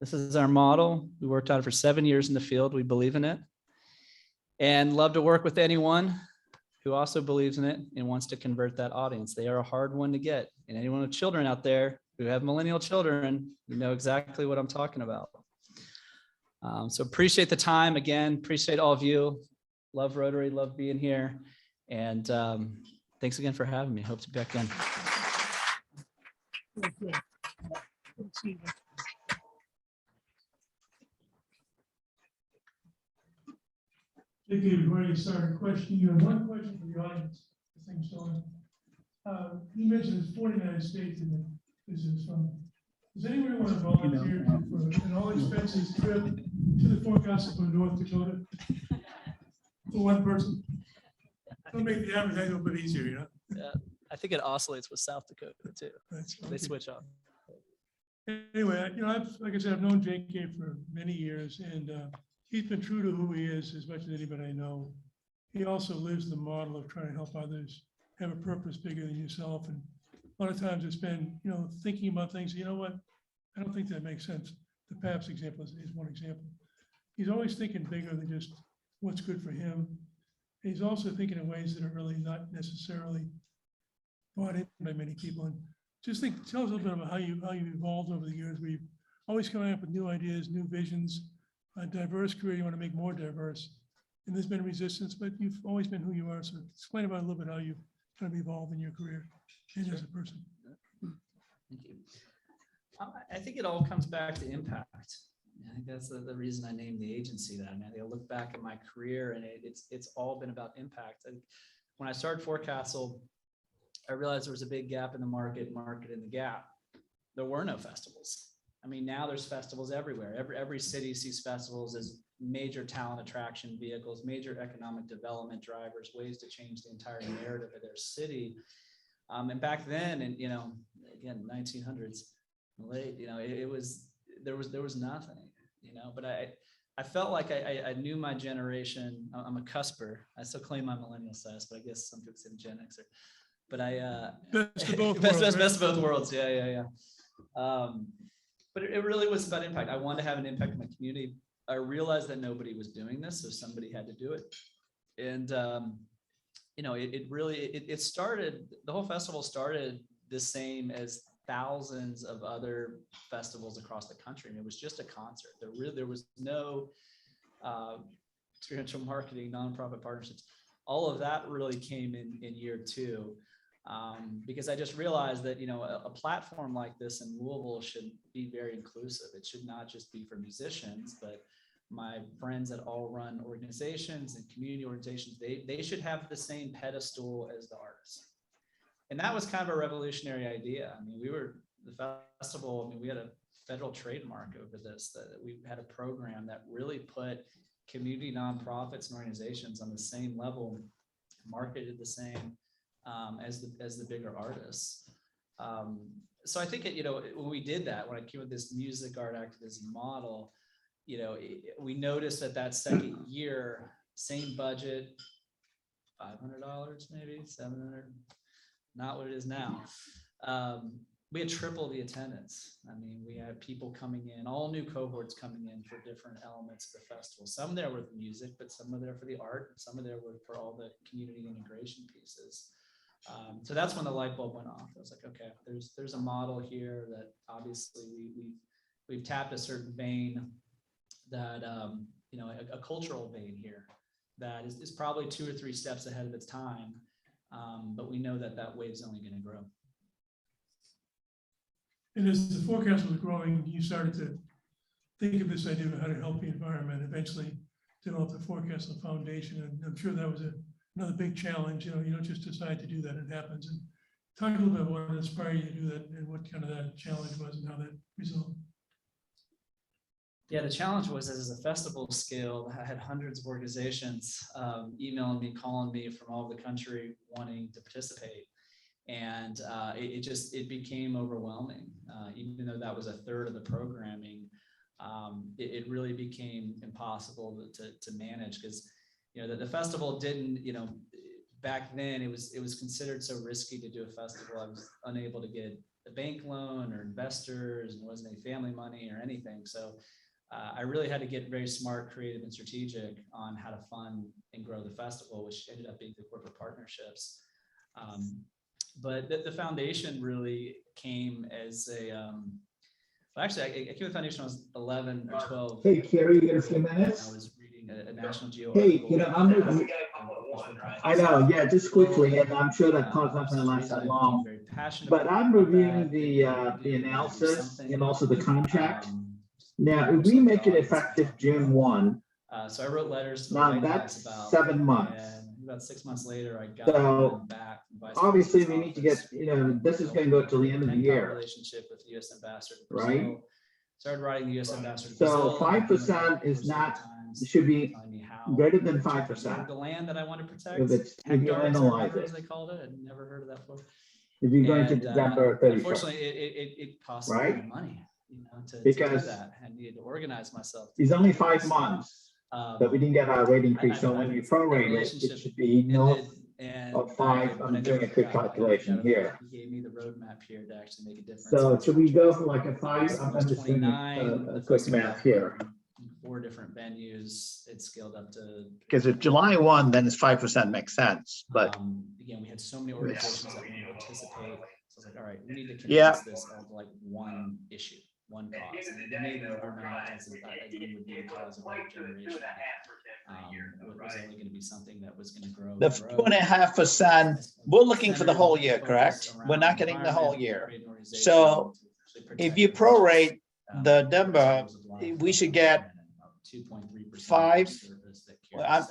Speaker 7: This is our model. We worked on it for 7 years in the field. We believe in it and love to work with anyone who also believes in it and wants to convert that audience. They are a hard one to get. And anyone with children out there who have millennial children, you know exactly what I'm talking about. So appreciate the time. Again, appreciate all of you. Love Rotary, love being here. And thanks again for having me. Hope to be back in.
Speaker 2: JK, before you start a question, you have one question for the audience. The thing's going. You mentioned there's 49 states in the business fund. Does anyone want to volunteer for an all expenses trip to the Forecastle from North Dakota? For one person? It'll make the advertising a little bit easier, you know?
Speaker 7: Yeah, I think it oscillates with South Dakota too. They switch up.
Speaker 2: Anyway, you know, like I said, I've known JK for many years, and he's been true to who he is as much as anybody I know. He also lives the model of trying to help others have a purpose bigger than yourself. And a lot of times it's been, you know, thinking about things, you know what, I don't think that makes sense. The PAPS example is one example. He's always thinking bigger than just what's good for him. He's also thinking in ways that are really not necessarily bought in by many people. And just tell us a little bit about how you evolved over the years. We've always coming up with new ideas, new visions, a diverse career. You want to make more diverse. And there's been resistance, but you've always been who you are. So explain about a little bit how you kind of evolved in your career and as a person.
Speaker 7: Thank you. I think it all comes back to impact. I think that's the reason I named the agency that. I mean, I look back at my career and it's all been about impact. And when I started Forecastle, I realized there was a big gap in the market in the gap. There were no festivals. I mean, now there's festivals everywhere. Every city sees festivals as major talent attraction vehicles, major economic development drivers, ways to change the entire narrative of their city. And back then, and again, 1900s, late, there was nothing, but I felt like I knew my generation. I'm a cusper. I still claim my millennial status, but I guess some people say Gen Xer. But
Speaker 2: Best of both
Speaker 7: best
Speaker 2: worlds,
Speaker 7: of both worlds. Yeah. But it really was about impact. I wanted to have an impact in my community. I realized that nobody was doing this, so somebody had to do it. And it started. The whole festival started the same as thousands of other festivals across the country, and it was just a concert. There was no experiential marketing, nonprofit partnerships. All of that really came in year two, because I just realized that a platform like this in Louisville should be very inclusive. It should not just be for musicians, but my friends that all run organizations and community organizations, they should have the same pedestal as the artists. And that was kind of a revolutionary idea. I mean, the festival, we had a federal trademark over this, that we had a program that really put community nonprofits and organizations on the same level, marketed the same as the bigger artists. So I think when we did that, when I came with this music art activism model, we noticed that second year, same budget, $500 maybe, $700, not what it is now. We had triple the attendance. I mean, we had people coming in, all new cohorts coming in for different elements of the festival. Some there were music, but some were there for the art. Some of there were for all the community integration pieces. So that's when the light bulb went off. I was like, okay, there's a model here that obviously we've tapped a certain vein that, a cultural vein here that is probably 2 or 3 steps ahead of its time. But we know that wave's only going to grow.
Speaker 2: And as the forecast was growing, you started to think of this idea of how to help the environment, eventually develop the Forecastle Foundation. And I'm sure that was another big challenge. You don't just decide to do that, it happens. And talk a little bit about what inspired you to do that and what kind of that challenge was and how that resolved.
Speaker 7: Yeah, the challenge was, as a festival scale, I had hundreds of organizations emailing me, calling me from all over the country wanting to participate. And it became overwhelming. Even though that was a third of the programming, it really became impossible to manage, because the festival didn't, back then it was considered so risky to do a festival. I was unable to get a bank loan or investors, and wasn't any family money or anything. So I really had to get very smart, creative, and strategic on how to fund and grow the festival, which ended up being the corporate partnerships. But the foundation really came as a, well, actually, I came to the foundation when I was 11 or 12.
Speaker 8: Hey, Carrie, you got a few minutes?
Speaker 7: I was reading a National Geo
Speaker 8: Hey,
Speaker 7: article.
Speaker 8: I know, yeah, just quickly, and I'm sure that conference not gonna last that long. But I'm reviewing the analysis and also the contract. Now, if we make it effective June 1,
Speaker 7: so I wrote letters to the
Speaker 8: now
Speaker 7: White
Speaker 8: that's
Speaker 7: House about
Speaker 8: 7 months.
Speaker 7: And about 6 months later, I got
Speaker 8: So,
Speaker 7: back. from Vice
Speaker 8: obviously, we
Speaker 7: President's
Speaker 8: need to get,
Speaker 7: office.
Speaker 8: this is gonna go till the end of the year,
Speaker 7: Relationship with the U.S. ambassador to
Speaker 8: right?
Speaker 7: Brazil. Started writing the U.S. ambassador to
Speaker 8: So
Speaker 7: Brazil.
Speaker 8: 5% is not, it should be greater than 5%.
Speaker 7: The land that I want to protect.
Speaker 8: If you
Speaker 7: Hectares,
Speaker 8: analyze
Speaker 7: as
Speaker 8: it,
Speaker 7: they called it. I'd never heard of that before.
Speaker 8: if you're going to
Speaker 7: And,
Speaker 8: December 31st.
Speaker 7: unfortunately, it costs a lot
Speaker 8: Right?
Speaker 7: of money, to
Speaker 8: Because
Speaker 7: do that. I needed to organize myself.
Speaker 8: It's only 5 months that we didn't get our rate increase, so when you prorate it, it should be north of 5. I'm doing a quick calculation here.
Speaker 7: He gave me the roadmap here to actually make a difference.
Speaker 8: So should we go for like a 5? I'm just doing a quick math here.
Speaker 7: 4 different venues, it scaled up to.
Speaker 9: Because if July 1, then it's 5% makes sense, but
Speaker 7: Again, we had so many organizations that wanted to participate. So I was like, all right, we need to
Speaker 9: Yeah.
Speaker 7: condense this all to like one issue, one cause. And to me, the environmental offenses, I think would be the cause of our generation. It was only going to be something that was going to grow.
Speaker 9: the
Speaker 7: and grow.
Speaker 9: 2.5%, we're looking for the whole year, correct? We're not getting the whole year. So if you prorate the number, we should get
Speaker 7: 2.3%.
Speaker 9: 5.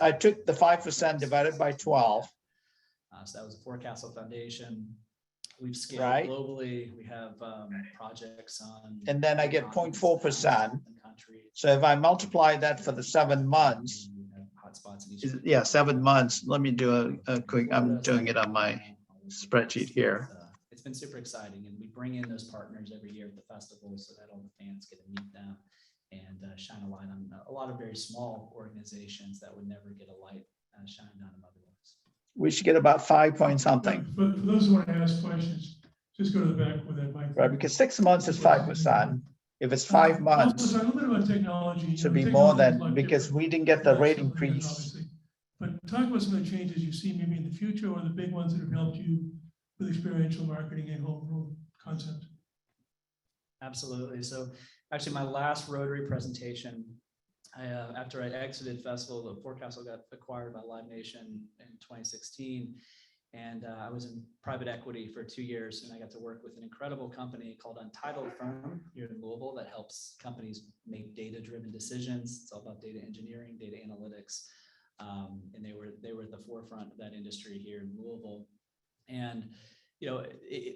Speaker 9: I took the 5% divided by 12.
Speaker 7: So that was the Forecastle Foundation. We've scaled
Speaker 9: Right.
Speaker 7: globally. We have projects on.
Speaker 9: And then I get
Speaker 7: continents
Speaker 9: 0.4%.
Speaker 7: and countries.
Speaker 9: So if I multiply that for the 7 months,
Speaker 7: We have hotspots in each.
Speaker 9: yeah, 7 months. Let me do a quick, I'm doing it on my spreadsheet here.
Speaker 7: It's been super exciting, and we bring in those partners every year at the festival so that all the fans get to meet them and shine a light on a lot of very small organizations that would never get a light shined on them otherwise.
Speaker 9: We should get about 5 point something,
Speaker 2: For those who want to ask questions, just go to the back with that mic.
Speaker 9: right? Because 6 months is 5%. If it's 5
Speaker 2: Also,
Speaker 9: months,
Speaker 2: talk a little bit about technology. You
Speaker 9: should
Speaker 2: know,
Speaker 9: be more
Speaker 2: technology is a
Speaker 9: than,
Speaker 2: lot
Speaker 9: because
Speaker 2: different
Speaker 9: we didn't get the
Speaker 2: than
Speaker 9: rate
Speaker 2: some of it is,
Speaker 9: increase.
Speaker 2: obviously. But talk about some of the changes you see maybe in the future or the big ones that have helped you with experiential marketing and home concept.
Speaker 7: Absolutely. So actually my last Rotary presentation, after I exited Festival, the Forecastle got acquired by Live Nation in 2016. And I was in private equity for 2 years, and I got to work with an incredible company called Untitled firm here in Louisville that helps companies make data-driven decisions. It's all about data engineering, data analytics. And they were at the forefront of that industry here in Louisville. And you know,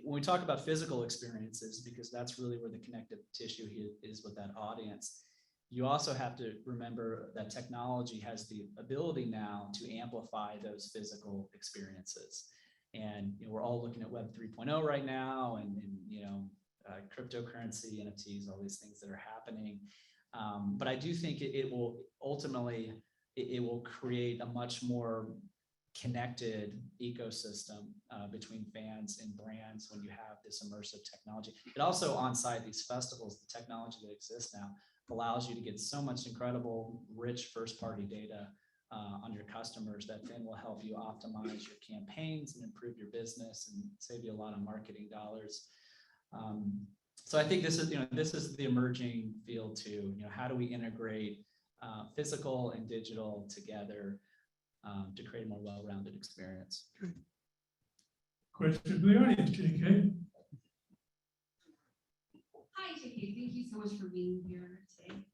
Speaker 7: when we talk about physical experiences, because that's really where the connective tissue here is with that audience, you also have to remember that technology has the ability now to amplify those physical experiences. And you know, we're all looking at Web 3.0 right now, and you know, cryptocurrency, NFTs, all these things that are happening. But I do think it will ultimately, it will create a much more connected ecosystem between fans and brands when you have this immersive technology. It also, on-site these festivals, the technology that exists now allows you to get so much incredible, rich first-party data on your customers that then will help you optimize your campaigns and improve your business and save you a lot of marketing dollars. So I think this is, you know, this is the emerging field too. You know, how do we integrate physical and digital together to create a more well-rounded experience?
Speaker 2: Question for the audience, JK.
Speaker 10: Hi, JK. Thank you so much for being here today.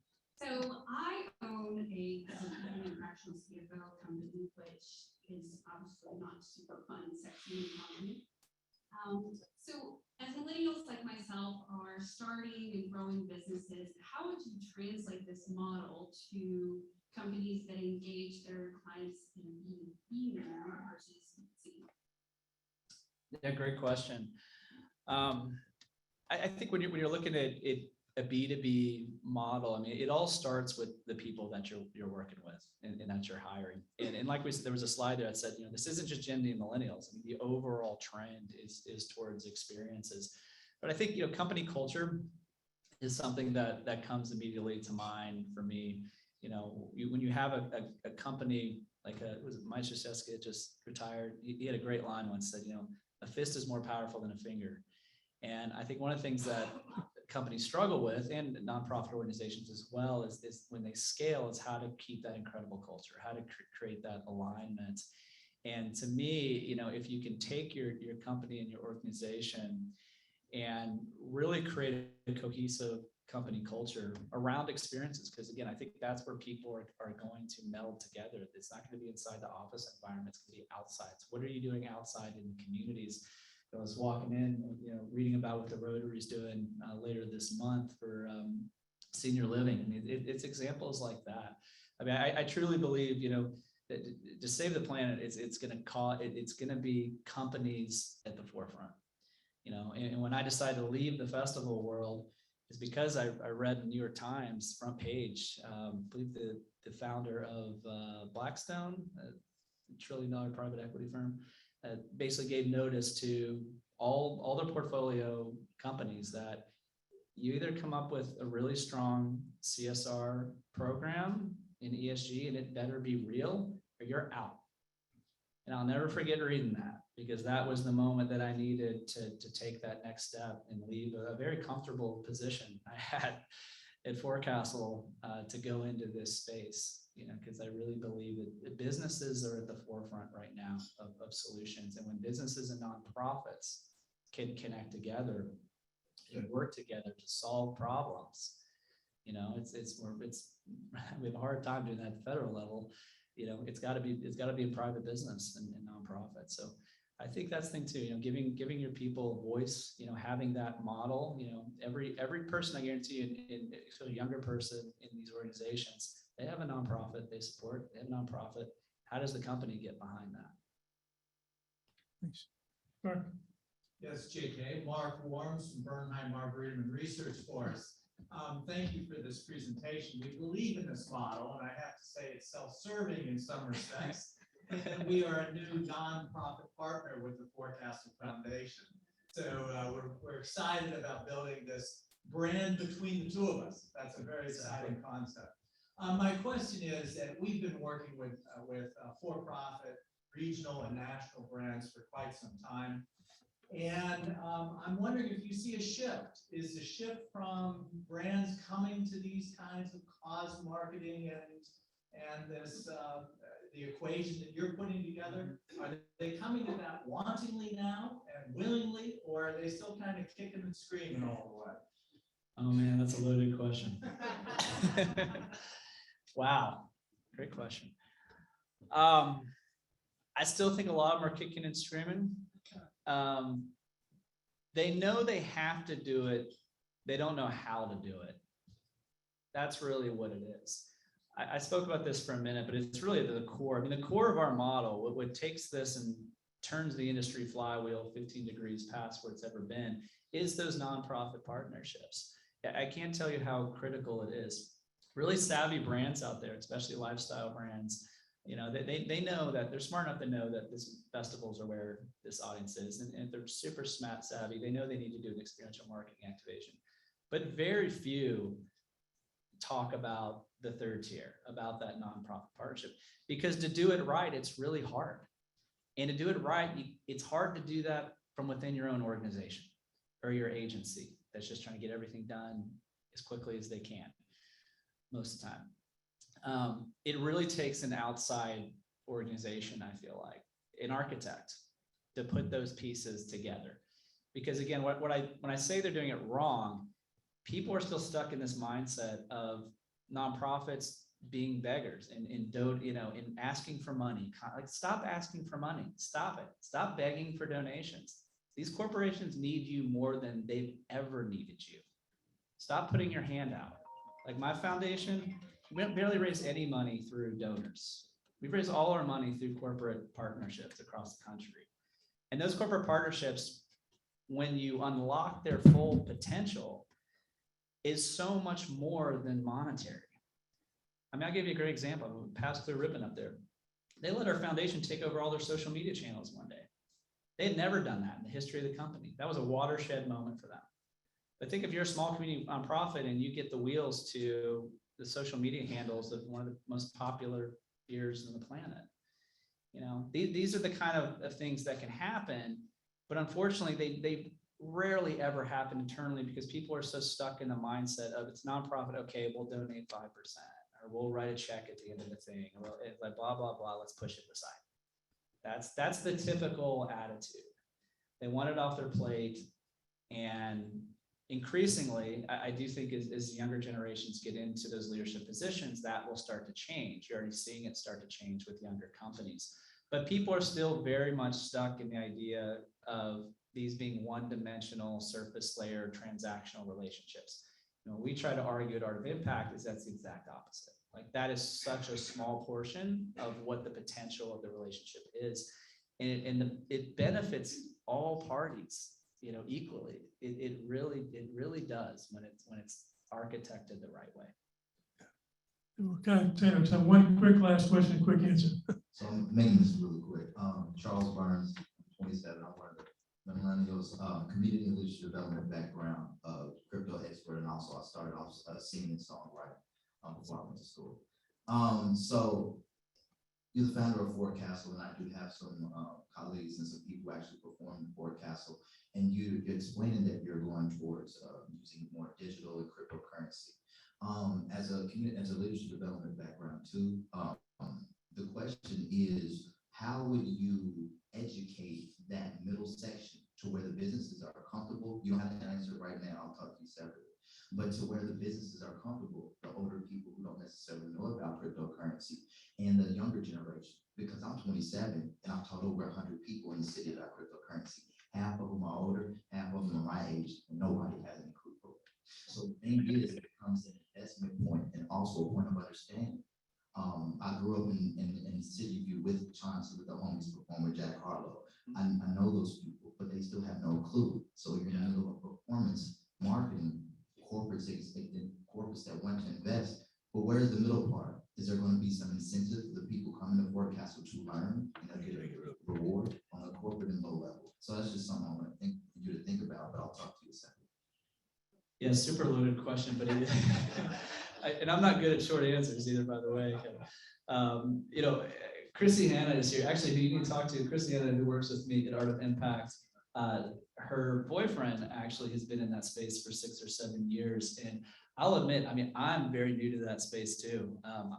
Speaker 10: So I own a fractional CFO company, which is obviously not super fun, sexy economy. So as millennials like myself are starting and growing businesses, how would you translate this model to companies that engage their clients in a B2B manner versus C?
Speaker 7: Yeah, great question. I think when you're looking at it, a B2B model, I mean, it all starts with the people that you're working with and that you're hiring. And like we said, there was a slide there that said, you know, this isn't just Gen Z and millennials. I mean, the overall trend is towards experiences. But I think, you know, company culture is something that comes immediately to mind for me. You know, when you have a company like was it Mike Krzyzewski just retired? He had a great line once, said, you know, a fist is more powerful than a finger. And I think one of the things that companies struggle with, and nonprofit organizations as well, is when they scale, is how to keep that incredible culture, how to create that alignment. And to me, you know, if you can take your company and your organization and really create a cohesive company culture around experiences, because again, I think that's where people are going to meld together. It's not going to be inside the office environment, it's going to be outside. So what are you doing outside in the communities? I was walking in, you know, reading about what the Rotary is doing later this month for senior living. I mean, it's examples like that. I mean, I truly believe, you know, that to save the planet, it's going to be companies at the forefront. You know, and when I decided to leave the festival world, is because I read the New York Times front page. I believe the founder of Blackstone, a $1 trillion private equity firm, basically gave notice to all their portfolio companies that you either come up with a really strong CSR program in ESG and it better be real, or you're out. And I'll never forget reading that, because that was the moment that I needed to take that next step and leave a very comfortable position I had at Forecastle to go into this space. You know, because I really believe that businesses are at the forefront right now of solutions. And when businesses and nonprofits can connect together and work together to solve problems, you know, we have a hard time doing that at the federal level. You know, it's got to be a private business and nonprofit. So I think that's the thing too, giving your people a voice, having that model, every person, I guarantee you, a younger person in these organizations, they have a nonprofit they support, they have a nonprofit. How does the company get behind that?
Speaker 2: Thanks. Mark?
Speaker 4: Yes, JK, Mark Warms from Bernheim Arboretum and Research Force. Thank you for this presentation. We believe in this model, and I have to say it's self-serving in some respects. And we are a new nonprofit partner with the Forecastle Foundation. So we're excited about building this brand between the two of us. That's a very exciting concept. My question is that we've been working with for-profit, regional, and national brands for quite some time. And I'm wondering if you see a shift. Is the shift from brands coming to these kinds of cause marketing and this the equation that you're putting together? Are they coming to that wantingly now and willingly, or are they still kind of kicking and screaming all the way?
Speaker 7: Oh man, that's a loaded question. Wow, great question. I still think a lot of them are kicking and screaming. They know they have to do it. They don't know how to do it. That's really what it is. I spoke about this for a minute, but it's really the core. I mean, the core of our model, what takes this and turns the industry flywheel 15 degrees past where it's ever been, is those nonprofit partnerships. I can't tell you how critical it is. Really savvy brands out there, especially lifestyle brands, they know that they're smart enough to know that this festivals are where this audience is, and they're super smart savvy. They know they need to do an experiential marketing activation, but very few talk about the third tier, about that nonprofit partnership, because to do it right, it's really hard. And to do it right, it's hard to do that from within your own organization or your agency that's just trying to get everything done as quickly as they can most of the time. It really takes an outside organization, I feel like, an architect, to put those pieces together. Because again, when I say they're doing it wrong, people are still stuck in this mindset of nonprofits being beggars and in asking for money. Like, stop asking for money. Stop it. Stop begging for donations. These corporations need you more than they've ever needed you. Stop putting your hand out. Like my foundation, we don't barely raise any money through donors. We've raised all our money through corporate partnerships across the country. And those corporate partnerships, when you unlock their full potential, is so much more than monetary. I mean, I'll give you a great example. Pass Clear Ribbon up there. They let our foundation take over all their social media channels one day. They had never done that in the history of the company. That was a watershed moment for them. But think if you're a small community nonprofit and you get the wheels to the social media handles of one of the most popular beers on the planet. These are the kind of things that can happen, but unfortunately they rarely ever happen internally because people are so stuck in the mindset of it's nonprofit, okay, we'll donate 5%, or we'll write a check at the end of the thing, or it's like blah, blah, blah, let's push it aside. That's the typical attitude. They want it off their plate, and increasingly, I do think as younger generations get into those leadership positions, that will start to change. You're already seeing it start to change with younger companies. But people are still very much stuck in the idea of these being one-dimensional, surface layer, transactional relationships. We try to argue at Art of Impact is that's the exact opposite. Like that is such a small portion of what the potential of the relationship is. And it benefits all parties, equally. It really does when it's architected the right way.
Speaker 2: We're kind of tight on time. One quick last question, quick answer.
Speaker 11: So I'm making this really quick. Charles Burns, 27. I'm one of the Millennials, community and leadership development background, crypto expert, and also I started off singing and songwriting before I went to school. So you're the founder of Forecastle, and I do have some colleagues and some people who actually perform in Forecastle, and you're explaining that you're going towards using more digital and cryptocurrency. As a leadership development background too, the question is, how would you educate that middle section to where the businesses are comfortable? You don't have to answer it right now, I'll talk to you separately. But to where the businesses are comfortable, the older people who don't necessarily know about cryptocurrency, and the younger generation, because because I'm 27 and I've taught over 100 people in the city about cryptocurrency. Half of them are older, half of them are my age, and nobody has any clue. So the thing is, it becomes an investment point and also a point of understanding. I grew up in City View with Chauncey, with the homies performer Jack Harlow. I know those people, but they still have no clue. So you're in the middle of performance marketing, corporates that want to invest. But where's the middle part? Is there going to be some incentive for the people coming to Forecastle to learn and they'll get a reward on the corporate and low level? So that's just something I want you to think about, but I'll talk to you a second.
Speaker 7: Yeah, super loaded question, but and I'm not good at short answers either, by the way. You know, Chrissy Hanna is here. Actually, who you need to talk to, Chrissy Hanna, who works with me at Art of Impact. Her boyfriend actually has been in that space for 6 or 7 years. And I'll admit, I mean, I'm very new to that space too.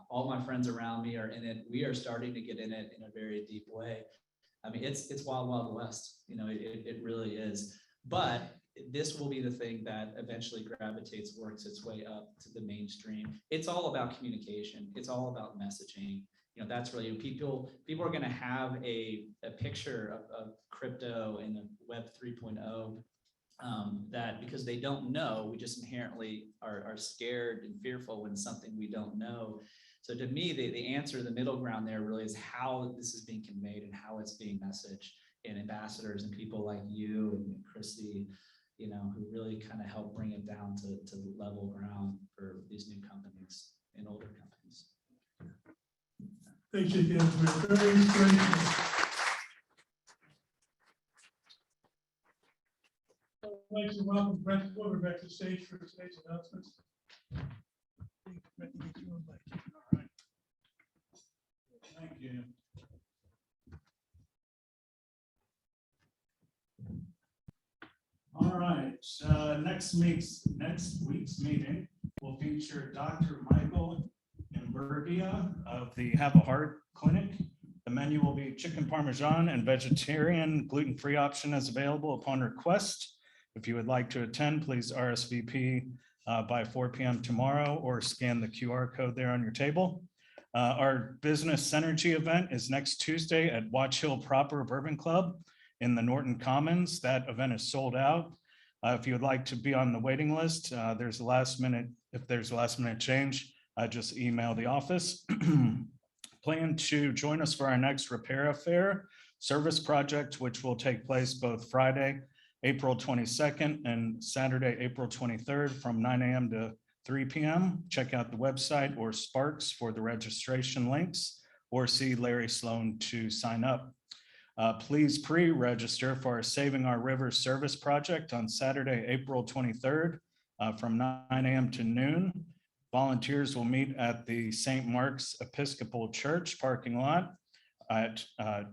Speaker 7: All my friends around me are in it. We are starting to get in it in a very deep way. I mean, it's wild, wild west. You know, it really is. But this will be the thing that eventually gravitates, works its way up to the mainstream. It's all about communication. It's all about messaging. You know, that's really, people are going to have a picture of crypto and the Web 3.0 that because they don't know, we just inherently are scared and fearful when something we don't know. So to me, the answer, the middle ground there really is how this is being conveyed and how it's being messaged, and ambassadors and people like you and Christy, you know, who really kind of help bring it down to the level ground for these new companies and older companies.
Speaker 2: Thanks, JK. We're very inspirational. I'd like to welcome Brett Glover back to the stage for today's announcements. All right. Thank you.
Speaker 12: All right, next week's meeting will feature Dr. Michael Imburgia of the Have a Heart Clinic. The menu will be chicken parmesan and vegetarian gluten-free option is available upon request. If you would like to attend, please RSVP by 4 p.m. tomorrow or scan the QR code there on your table. Our business synergy event is next Tuesday at Watch Hill Proper Bourbon Club in the Norton Commons. That event is sold out. If you would like to be on the waiting list, if there's a last minute change, just email the office. Plan to join us for our next Repair Affair service project, which will take place both Friday, April 22nd and Saturday, April 23rd from 9 a.m. to 3 p.m. Check out the website or Sparks for the registration links or see Larry Sloan to sign up. Please pre-register for our Saving Our Rivers service project on Saturday, April 23rd from 9 a.m. to noon. Volunteers will meet at the St. Mark's Episcopal Church parking lot at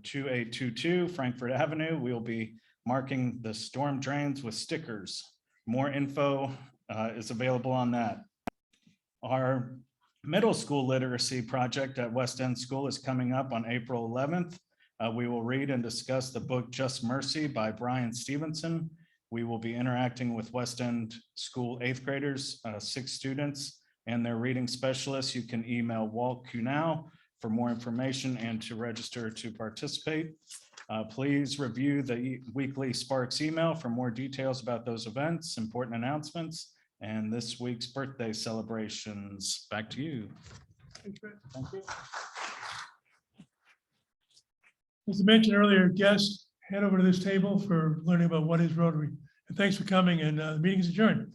Speaker 12: 2822 Frankfurt Avenue. We'll be marking the storm drains with stickers. More info is available on that. Our middle school literacy project at West End School is coming up on April 11th. We will read and discuss the book Just Mercy by Brian Stevenson. We will be interacting with West End School 8th graders, 6 students, and their reading specialists. You can email Walt Kunow for more information and to register to participate. Please review the weekly Sparks email for more details about those events, important announcements, and this week's birthday celebrations. Back to you.
Speaker 2: Thanks, Brett.
Speaker 12: Thank you.
Speaker 2: As I mentioned earlier, guests, head over to this table for learning about what is Rotary. And thanks for coming, and the meeting is adjourned.